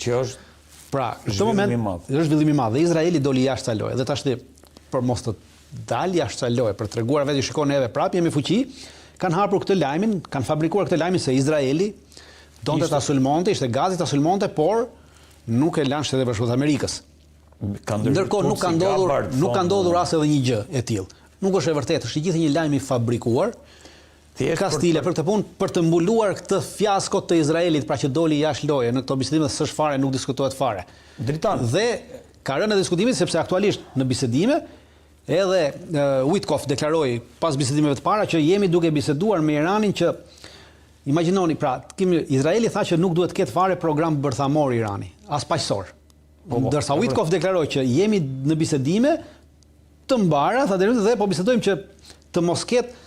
Që është pra, në këtë moment është zhvillim i madh. Dhe Izraeli doli jashtë kësaj loje. Dhe tash për mos të dalë jashtë kësaj loje, për treguar vetë shikon neve prapë jemi fuqi, kanë hapur këtë lajmin, kanë fabrikuar këtë lajmin se Izraeli donte ta sulmonte, ishte gati ta sulmonte, por nuk e lanë Shtetet Bashkuara të Amerikës. Ndërkohë nuk ka ndodhur as edhe një gjë e tillë. Nuk është e vërtetë, është i gjithë një lajm i fabrikuar. Ka stile për këtë punë, për të mbuluar këtë fiasko të Izraelit, pra që doli jashtë loje në këto bisedime, s'është fare, nuk diskutohet fare. Dritan. Dhe ka rënë në diskutimit sepse aktualisht në bisedime edhe Witkoff deklaroi pas bisedimeve të para që jemi duke biseduar me Iranin që imagjinoni, pra, Izraeli tha që nuk duhet të ketë fare program bërthamor Irani, as paqësor. Ndërsa Witkoff deklaroi që jemi në bisedime të mbara, tha dhe po bisedojmë që të mos ketë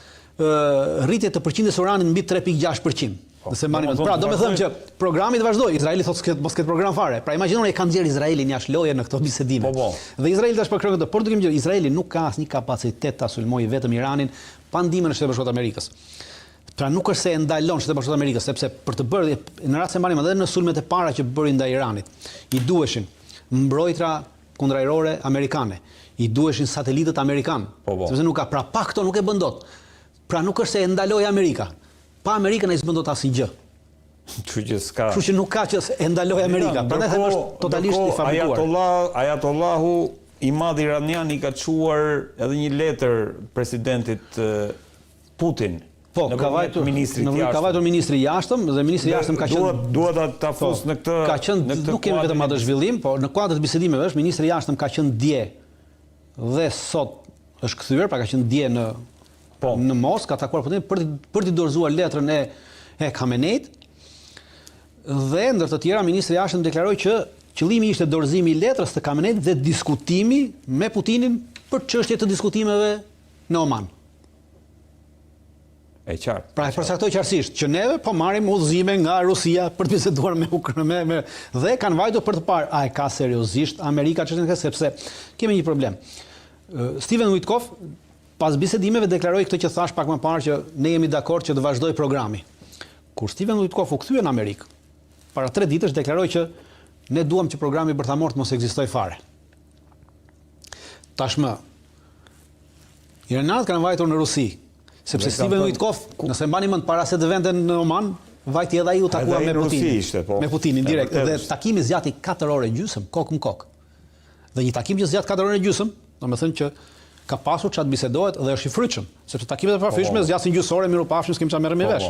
rritje të përqindjes uranit mbi 3.6%. Pra, do me thëmë që programi të vazhdoj, Izraeli thotë mos ketë program fare. Pra, imagjinoni e kanë nxjerrë Izraelin jashtë loje në këto bisedime. Dhe Izraeli tash po kërkon këtë, por dukem që Izraeli nuk ka asnjë kapacitet ta sulmojë vetëm Iranin pa ndihmën e Shtetit Bashkuar të Amerikës. Pra nuk është se e ndalon Shtetet Bashkuara të Amerikës, sepse për të bërë në rast se marrim edhe në sulmet e para që bërin ndaj Iranit, i duheshin mbrojtra kundërajrore amerikane, i duheshin satelitët amerikanë, sepse nuk ka, pra pa këto nuk e bën dot. Pra nuk është se e ndaloi Amerika. Pa Amerikën ai s'bën dot asnjë gjë. Kështu që nuk ka që e ndaloi Amerika. Prandaj them është totalisht i fabrikuar. Ayatollahu i madh iranian i ka çuar edhe një letër presidentit Putin. Po, ka vajtur ministri i jashtëm dhe ministri i jashtëm ka qenë dua ta fus në këtë. Ka qenë nuk kemi vetëm atë zhvillim, po në kuadër të bisedimeve është ministri i jashtëm ka qenë dje dhe sot është kthyer, pra ka qenë dje në Moskë, ka takuar Putin për t'i dorëzuar letrën e Khameneit. Dhe ndër të tjera ministri i jashtëm deklaroi që qëllimi ishte dorëzimi i letrës të Khameneit dhe diskutimi me Putinin për çështje të diskutimeve në Oman. E qartë. Pra e përcaktoi qartësisht që neve po marrim udhëzime nga Rusia për të biseduar me Ukrainë dhe kanë vajtur për të parë a e ka seriozisht Amerika çështën e sepse kemi një problem. Steven Witkoff pas bisedimeve deklaroi këtë që thash pak më parë që ne jemi dakord që të vazhdoj programi. Kur Steven Witkoff u kthye në Amerikë, para 3 ditësh deklaroi që ne duam që programi bërthamor të mos ekzistojë fare. Tashmë iranët kanë vajtur në Rusi. Sepse Steven Witkoff, nëse mbani mend para se të venden në Oman, vajti edhe ai u takua me Putinin. Me Putinin direkt dhe takimi zgjati 4 orë gjysmë, kokë në kokë. Dhe një takim që zgjat 4 orë gjysmë, domethënë që ka pasur çat bisedohet dhe është i frytshëm, sepse takimet e pafryeshme zgjasin gjysore, mirupafshim, s'kem çfarë merrem me vesh.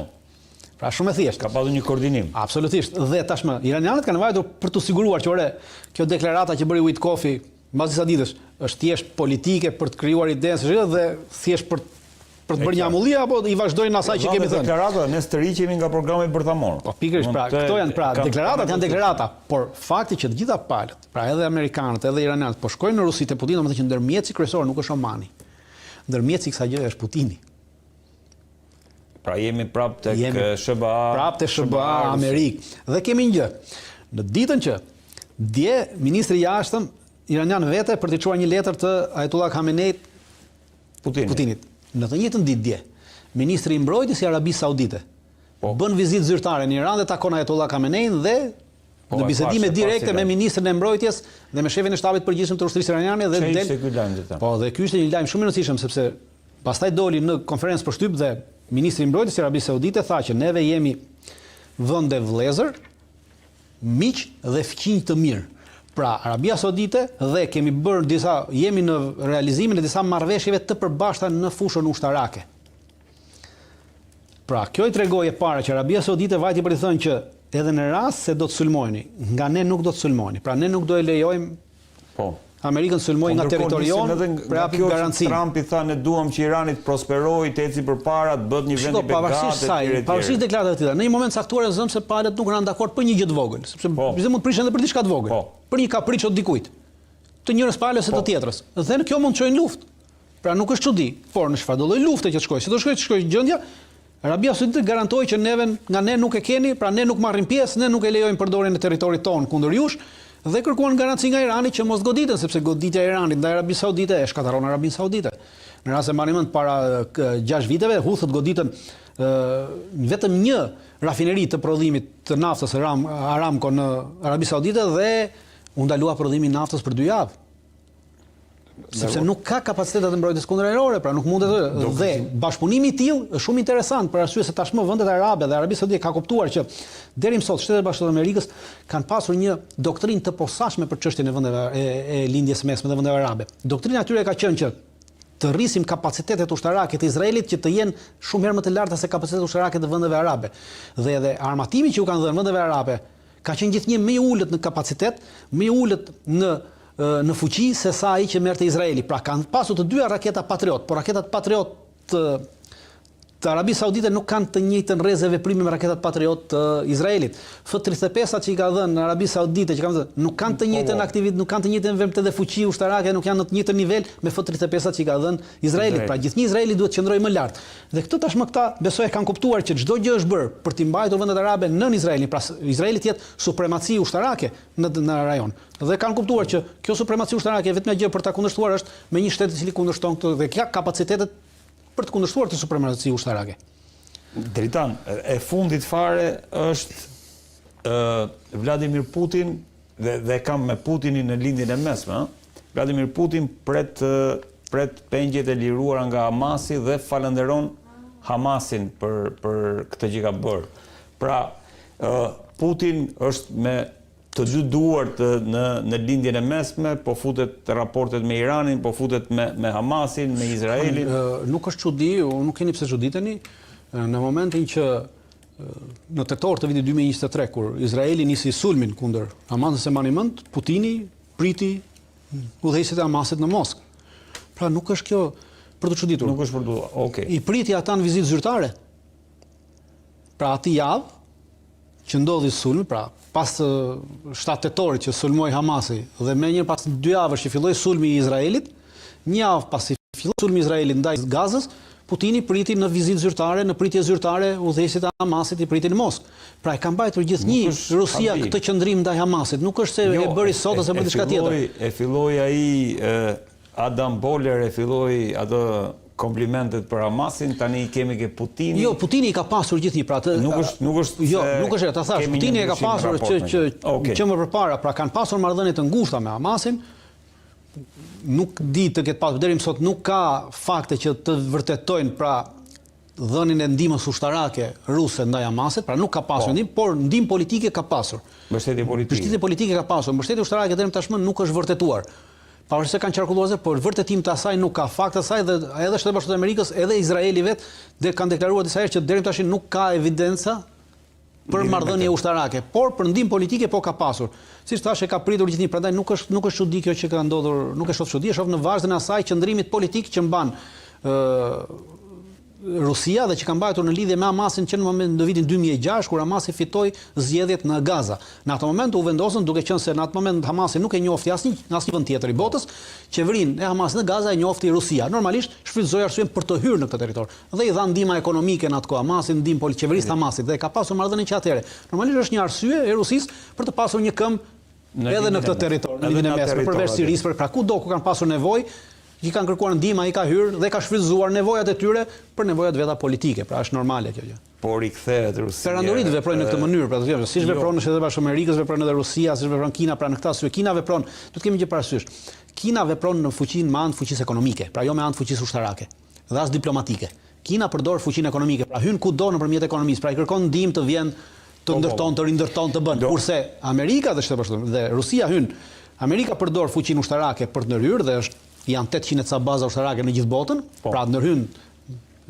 Pra shumë e thjeshtë. Ka pasur një koordinim. Absolutisht. Dhe tashmë iranianët kanë vajtur për të siguruar që kjo deklarata që bëri Witkoffi mbas disa ditësh është thjesht politike për të krijuar idenë dhe thjesht për të bërë një amullie apo i vazhdojnë asaj që kemi thënë. Deklarata ne stëriqemi nga programi bërthamor. Po pikërisht, pra këto janë deklaratat janë deklarata, por fakti që të gjitha palët, pra edhe amerikanët, edhe iranianët po shkojnë në Rusi te Putini, domethënë që ndërmjetësi kryesor nuk është Omani. Ndërmjetësi i kësaj gjëje është Putini. Pra jemi prapë tek SBA. Prapë tek SBA Amerikë. Dhe kemi një gjë. Në ditën që dje ministri i jashtëm iranian vete për të çuar një letër të Ayatollah Khameneit Putinit. Në të njëjtën ditë dje, ministri i mbrojtjes i Arabisë Saudite bën vizitë zyrtare në Iran dhe takon Ayatollah Khamenein dhe në bisedime direkte me ministrin e mbrojtjes dhe me shefin e shtabit përgjithshëm të ushtrisë iraniane dhe dhe ky ishte një lajm shumë i rëndësishëm sepse pastaj doli në konferencë për shtyp dhe ministri i mbrojtjes i Arabisë Saudite tha që neve jemi vende vëllezër, miq dhe fqinj të mirë. Pra, Arabia Saudite dhe jemi në realizimin e disa marrëveshjeve të përbashkëta në fushën ushtarake. Pra, kjo i tregoi e para që Arabia Saudite vajti për të thënë që edhe në rast se do të sulmojni, nga ne nuk do të sulmojni. Pra, ne nuk do e lejojmë Amerikën sulmoj nga territori jon për japim garanci. Trumpi tha ne duam që Irani të prosperojë, të ecë përpara, të bëhet një vend i begatë. Pavarësisht deklaratave të tilla. Në një moment caktuar e zëm se palët nuk kanë dakord për një gjë të vogël, sepse bizë mund të prishin edhe për diçka të vogël. Për një kapriç të dikujt. Të njërës palës së të tjetrës. Dhe në kjo mund të çojnë luftë. Pra nuk është çudi, por në çfarëdo lloj lufte që të shkojë, si do shkojë gjendja, Arabia Saudite garantoi që nga ne nuk e keni, pra ne nuk marrim pjesë, ne nuk e lejojmë përdorjen e territorit ton kundër jush. Dhe kërkuan garanci nga Irani që mos goditen, sepse goditja e Iranit ndaj Arabisë Saudite e shkatërron Arabinë Saudite. Në rast se marrim mend para 6 viteve, Huthët goditën vetëm një rafineri të prodhimit të naftës Aramco në Arabi Saudite dhe u ndalua prodhimi i naftës për 2 javë. Sepse nuk ka kapacitetet të mbrojtjes kundërerore, pra nuk mundet dhe bashkëpunimi i tillë është shumë interesant për arsye se tashmë vendet arabe dhe Arabia Saudite ka kuptuar që deri më sot Shtetet Bashkuara të Amerikës kanë pasur një doktrinë të posaçme për çështjen e vendeve e lindjes mesme dhe vendeve arabe. Doktrina e tyre ka qenë që të rrisim kapacitetet ushtarake të Izraelit që të jenë shumë herë më të larta se kapacitetet ushtarake të vendeve arabe. Dhe edhe armatimi që u kanë dhënë vendeve arabe ka qenë gjithnjë më i ulët në kapacitet, më i ulët në fuqi se sa ai që merrte Izraeli. Pra kanë pasur të dyja raketa Patriot, por raketat Patriot të Arabisë Saudite nuk kanë të njëjtën rrezë veprimi me raketat Patriot të Izraelit. F-35-at që i ka dhënë Arabisë Saudite, që kanë dhënë, nuk kanë të njëjtën aktivitet, nuk kanë të njëjtën veprim dhe fuqi ushtarake, nuk janë në të njëjtën nivel me F-35-at që i ka dhënë Izraelit. Pra gjithnjë Izraeli duhet të qëndrojë më lart. Dhe këtë tashmë këta besoj kanë kuptuar që çdo gjë është bërë për të mbajtur vendet arabe nën Izraelin, pra Izraeli të jetë supremaci ushtarake në rajon. Dhe kanë kuptuar që kjo supremaci ushtarake vetëm gjë për ta kundërshtuar është me një shtet i cili kundërshton këtë dhe ka kapacitetet për të kundërshtuar të supremaci ushtarake. Dritan, e fundit fare është Vladimir Putin dhe kam me Putinin në lindjen e mesme. Vladimir Putin pret pengjet e liruara nga Hamasi dhe falenderon Hamasin për këtë që ka bërë. Pra, Putin është me të dy duart në lindjen e mesme, po futet raportet me Iranin, po futet me Hamasin, me Izraelin. Nuk është çudi, nuk keni pse çuditeni, në momentin që në tetor të vitit 2023, kur Izraeli nisi sulmin kundër Hamasit se mani mend, Putini priti udhëheqësit e Hamasit në Moskë. Pra nuk është kjo për të çuditur. Nuk është për të, okay. I priti ata në vizitë zyrtare. Pra aty javë që ndodhi sulmi, pra pas 7 tetorit që sulmoi Hamasi dhe me një pas 2 javësh që filloi sulmi i Izraelit, një javë pasi filloi sulmi i Izraelit ndaj Gazës, Putini priti në vizitë zyrtare, në pritje zyrtare udhëheqësit e Hamasit i pritin në Moskë. Pra e kanë mbajtur gjithnjë Rusia këtë qëndrim ndaj Hamasit, nuk është se e bëri sot ose për diçka tjetër. E filloi ai Adam Boller, e filloi atë komplimentet për Hamasin, tani kemi ke Putini. Jo, Putini ka pasur gjithnjë, pra nuk është jo, nuk është, ta thash, Putini e ka pasur që më përpara, pra kanë pasur marrëdhënie të ngushta me Hamasin. Nuk di të ketë pasur deri më sot, nuk ka fakte që të vërtetojnë pra dhënien e ndihmës ushtarake ruse ndaj Hamasit, pra nuk ka pasur ndihmë, por ndihmë politike ka pasur. Mbështetje politike. Mbështetje politike ka pasur, mbështetje ushtarake deri më tashmë nuk është vërtetuar. Pavarësisht se kanë qarkulluar, por vërtetim të asaj nuk ka, fakt të asaj dhe edhe Shtetet Bashkuara të Amerikës, edhe Izraeli vet dhe kanë deklaruar disa herë që deri tash nuk ka evidenca për marrëdhënie ushtarake, por për ndihmë politike po ka pasur. Siç thash, e ka pritur gjithnjë, prandaj nuk është çudi kjo që ka ndodhur, nuk e shoh çudi, e shoh në vazhdën e asaj qëndrimit politik që mban Rusia dhe që ka mbajtur në lidhje me Hamasin që në vitin 2006 kur Hamasi fitoi zgjedhjet në Gaza. Në atë moment u vendosën, duke qenë se në atë moment Hamasi nuk e njofti asnjë vend tjetër i botës, qeverinë e Hamasit në Gaza e njofti Rusia. Normalisht shfrytëzoi arsyen për të hyrë në këtë territor. Dhe i dha ndihmë ekonomike në atë kohë Hamasit, ndihmë për qeverisë Hamasit dhe ka pasur marrëdhënie që atëherë. Normalisht është një arsye e Rusisë për të pasur një këmbë edhe në këtë territor, në lindjen e mesme, përveç Sirisë, pra kudo ku kanë pasur nevojë, i kanë kërkuar ndihmë, ai ka hyrë dhe ka shfrytëzuar nevojat e tyre për nevojat veta politike, pra është normale kjo gjë. Por i kthehet Rusia. Perandorit veprojnë në këtë mënyrë, pra të siç vepron në Shtetet Bashkuara të Amerikës, vepron edhe Rusia, siç vepron Kina, pra në këtë arsye Kina vepron, do të kemi gjë parasysh. Kina vepron në fuqinë me anë fuqisë ekonomike, pra jo me anë fuqisë ushtarake, dhe as diplomatike. Kina përdor fuqinë ekonomike, pra hyn kudo nëpërmjet ekonomisë, pra i kërkon ndihmë të vjen të ndërton, të rindërton, të bën. Kurse Amerika dhe Shtetet Bashkuara dhe Rusia hyn, Amerika përdor fuqinë ushtarake për të ndërhyrë dhe janë 800 ca baza ushtarake në gjithë botën, pra ndërhyn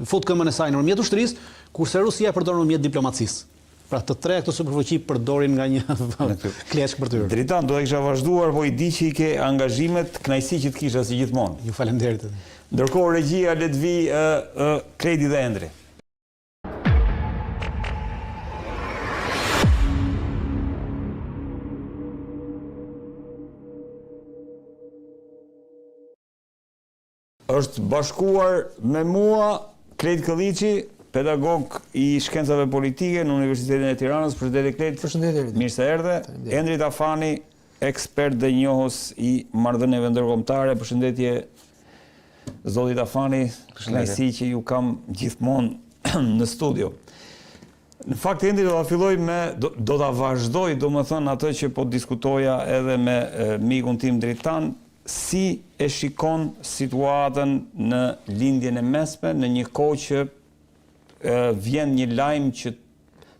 fut këmbën e saj nëpërmjet ushtrisë, kurse Rusia e përdor nëpërmjet diplomacisë. Pra të tre këto superfuqi përdorin nga një kleçk për të hyrë. Dritan, do të kisha vazhduar, po i di që i ke angazhimet, kënaqësi që të kisha si gjithmonë. Ju faleminderit. Ndërkohë regjia le të vi Kredi dhe Endri. Është bashkuar me mua Klejt Këlliçi, pedagog i shkencave politike në Universitetin e Tiranës. Përshëndetje Klejt. Përshëndetje. Mirë se erdhe. Endri Tafani, ekspert dhe njohës i marrëdhënieve ndërkombëtare. Përshëndetje zoti Tafani. Kënaqësi që ju kam gjithmonë në studio. Në fakt endi do ta filloj do ta vazhdoj domethënë atë që po diskutoja edhe me mikun tim Dritan, si e shikon situatën në lindjen e mesme në një kohë që vjen një lajm që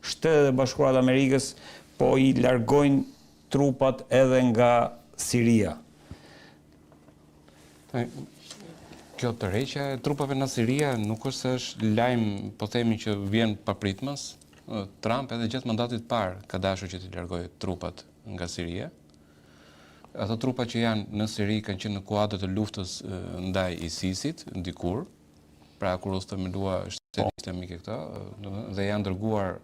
Shtetet e Bashkuara të Amerikës po i largojnë trupat edhe nga Siria. Kjo tërheqja e trupave në Siria nuk është lajm, po themi, që vjen papritmas. Trump edhe gjatë mandatit parë ka dashur që të largojë trupat nga Siria. Ato trupa që janë në Siri kanë qenë në kuadër të luftës ndaj ISIS-it dikur, pra kur u themelua Shteti Islamik këto, dhe janë dërguar,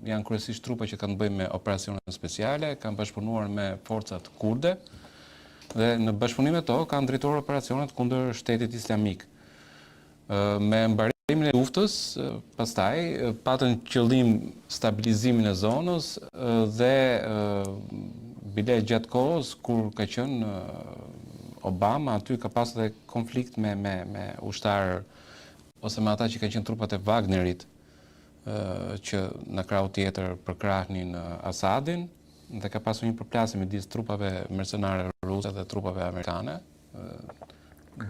janë kryesisht trupa që kanë bëjnë me operacione speciale, kanë bashkëpunuar me forcat kurde dhe në bashkëpunim me to kanë drejtuar operacionet kundër Shtetit Islamik. Me mbarimin e luftës, pastaj patën qëllim stabilizimin e zonës dhe bile gjatë kohës kur ka qenë Obama, aty ka pasur edhe konflikt me ushtarë ose me ata që kanë qenë trupat e Wagnerit, që në krau tjetër përkrahnin Asadin, dhe ka pasur një përplasje midis trupave mercenare ruse dhe trupave amerikane,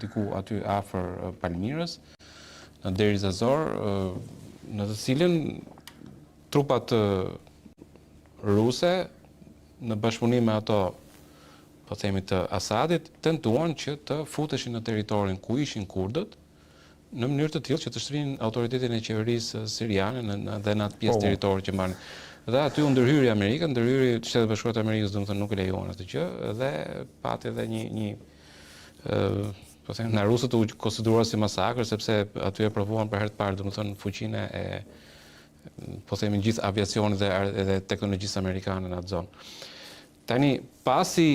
diku aty afër Palmirës, në Deri Zazor, në të cilën trupat ruse në bashkëpunim me ato, po themi, të Asadit, tentuan që të futeshin në territorin ku ishin kurdët, në mënyrë të tillë që të shtrinin autoritetin e qeverisë siriane dhe në atë pjesë territori që mbanin. Dhe aty u ndërhyri Amerika, ndërhyri Shtetet e Bashkuara të Amerikës, domethënë nuk e lejuan atë gjë, dhe pati edhe një po them, na rusët u konsideruar si masakër, sepse aty e provuan për herë të parë, domethënë fuqinë e po themi gjithë aviacionit dhe edhe teknologjisë amerikane në atë zonë. Tani, pasi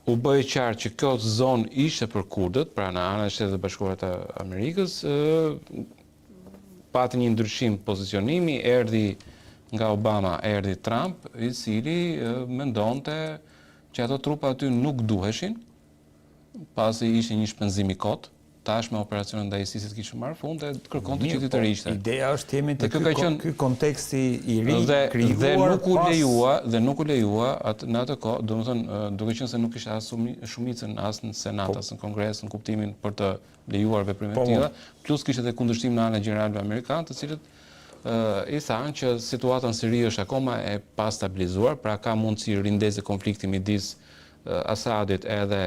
u bëj qartë që kjo zonë ishte për kurdët, pra në anën e Shtetit të Bashkuara të Amerikës, pati një ndryshim pozicionimi, erdhi nga Obama, erdhi Trump, i cili mendonte që ato trupa aty nuk duheshin, pasi ishte një shpenzim i kot, tashme operacionet ndaj ISIS-it kishin marrë fund dhe kërkonte që ti të rishte. Ideja është jemi te ky konteksti i ri krijuar dhe nuk u lejua në atë kohë, domethënë duke qenë se nuk kishte as shumicën as në Senat as në Kongres në kuptimin për të lejuar veprime të tilla, plus kishte edhe kundërshtim në anën e gjeneralëve amerikanë, të cilët i thanë që situata në Siri është akoma e pastabilizuar, pra ka mundësi rindezë konflikti midis Asadit edhe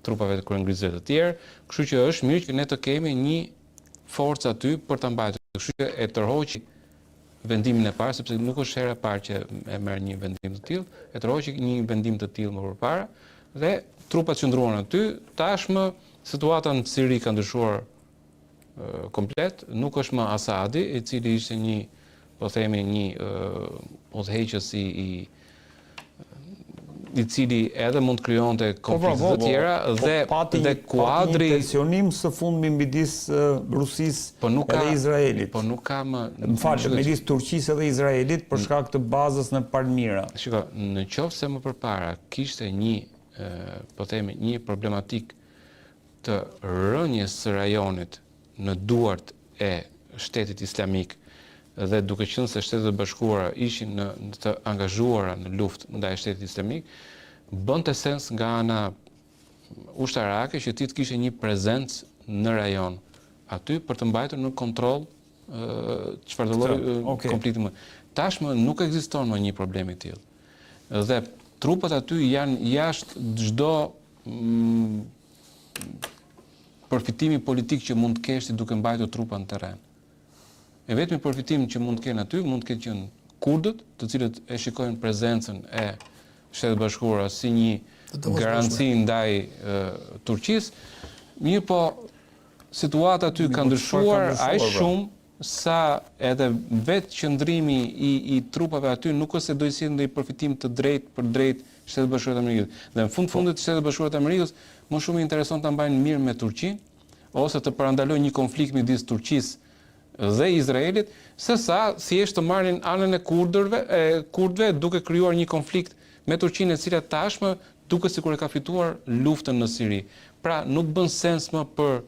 trupave të kryengrizëve të tjerë, kështu që është mirë që ne të kemi një forcë aty për ta mbajtur. Kështu që e tërhoqi vendimin e parë, sepse nuk është hera e parë që e merr një vendim të tillë, e tërhoqi një vendim të tillë më përpara dhe trupat qëndruan aty. Tashmë situata në Siri ka ndryshuar komplet, nuk është më Asadi, i cili ishte një, po themi, një udhëheqës i cili edhe mund të krijonte konflikte të tjera dhe kuadri tensionim së fundmi midis Rusisë dhe Izraelit. Po nuk ka më midis Turqisë edhe Izraelit për shkak të bazës në Palmira. Shiko, në qoftë se më përpara kishte një, po themi, një problematik të rënjes së rajonit në duart e Shtetit Islamik dhe duke qenë se Shtetet e Bashkuara ishin të angazhuara në luftë ndaj Shtetit Islamik, bënte sens nga ana ushtarake që ti të kishe një prezencë në rajon aty për të mbajtur në kontroll çfarë do lloj konflikti më. Tashmë nuk ekziston më një problem i tillë. Dhe trupat aty janë jashtë çdo përfitimi politik që mund të kesh ti duke mbajtur trupa në terren. E vetmi përfitim që mund të kenë aty, mund të kenë qenë kurdët, të cilët e shikojnë prezencën e Shtetit Bashkuara si një garanci ndaj Turqisë. Mirë po, situata aty ka ndryshuar aq shumë sa edhe vetë qëndrimi i trupave aty nuk është se do i sjellë ndonjë përfitim të drejtë për drejtë Shtetit Bashkuara të Amerikës. Dhe në fundit Shtetit Bashkuara të Amerikës më shumë i intereson ta mbajnë mirë me Turqinë ose të parandalojnë një konflikt midis Turqisë dhe Izraelit, sesa thjesht të marrin anën e kurdëve duke krijuar një konflikt me Turqinë e cila tashmë duket sikur e ka fituar luftën në Siri. Pra nuk bën sens më për